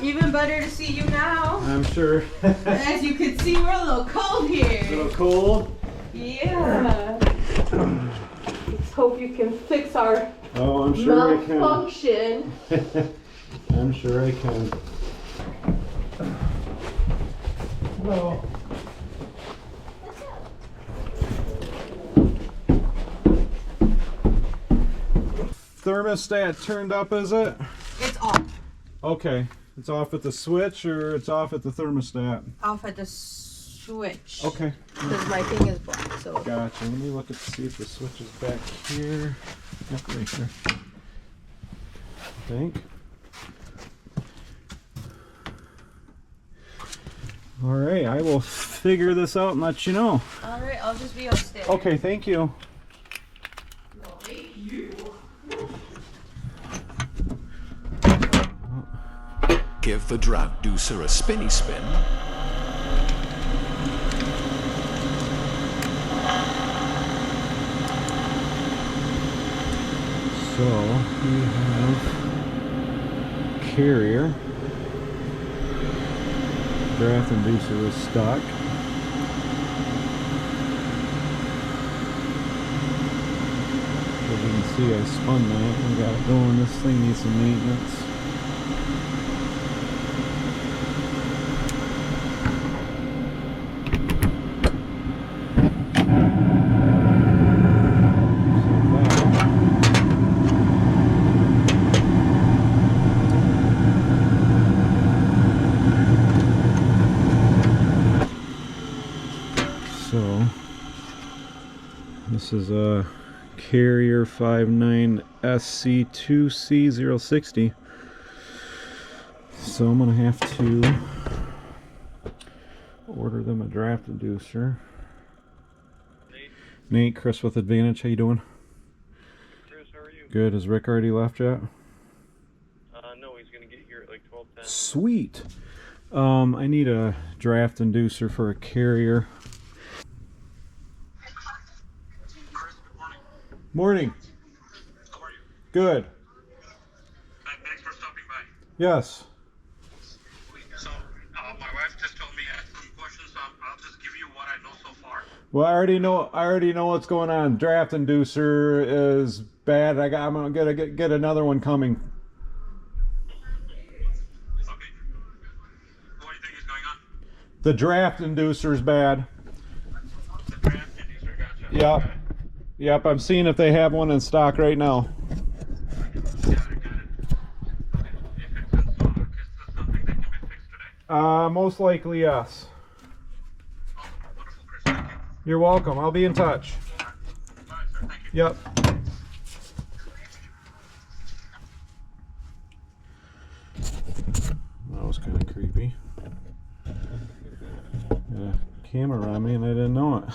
Even better to see you now. I'm sure. As you can see, we're a little cold here. A little cold? Yeah. Let's hope you can fix our I'm sure I can. malfunction. I'm sure I can. Hello. Thermostat turned up, is it? It's off. Okay. It's off at the switch or it's off at the thermostat? Off at the switch. Okay. Because my thing is black, so. Gotcha. Let me look at see if the switch is back here. Yep, right here. I think. Alright, I will figure this out and let you know. Alright, I'll just be upstairs. Okay, thank you. Give the Diagnose a spinny spin. So we have carrier. Draft inducer is stuck. As you can see, I spun that. We got it going. This thing needs some maintenance. So this is a Carrier 59SC2C060. So I'm gonna have to order them a draft inducer. Nate, Chris with Advantage, how you doing? Chris, how are you? Good. Has Rick already left yet? No, he's gonna get here at like 12:10. Sweet. I need a draft inducer for a carrier. Morning. How are you? Good. Thanks for stopping by. Yes. So, my wife just told me I had some questions, so I'll just give you what I know so far. Well, I already know what's going on. Draft inducer is bad. I'm gonna get another one coming. Okay. What do you think is going on? The draft inducer is bad. The draft inducer, gotcha. Yep. Okay. Yep. I'm seeing if they have one in stock right now. Got it. Okay. If it's in stock, is this something that can be fixed today? Most likely yes. Awesome. Wonderful, Chris. Thank you. You're welcome. I'll be in touch. All right, sir. Thank you. Yep. That was kind of creepy. Got a camera on me and I didn't know it.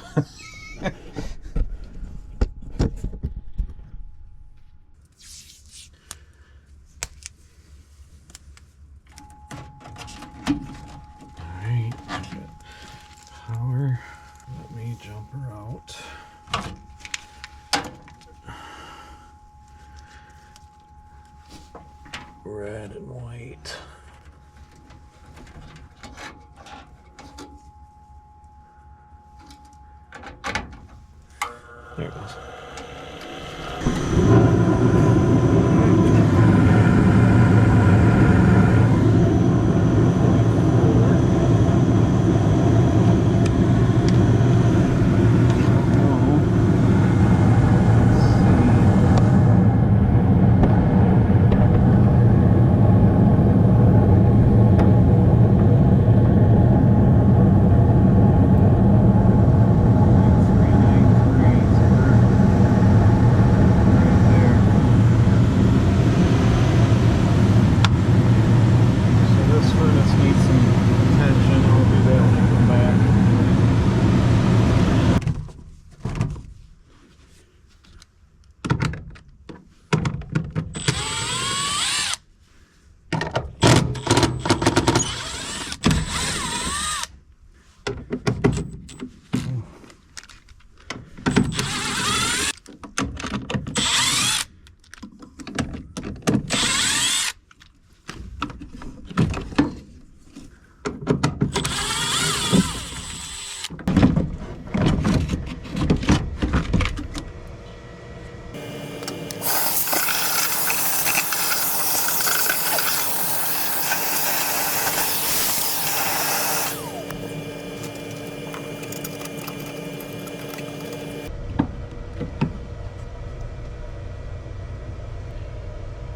Alright, power. Let me jump her out. Red and white. There it goes.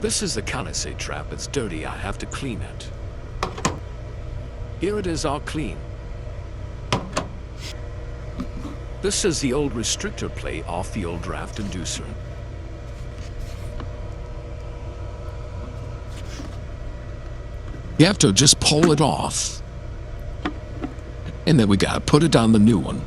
This is the condensate trap. It's dirty. I have to clean it. Here it is all clean. This is the old restrictor plate off the old draft inducer. You have to just pull it off. And then we gotta put it on the new one.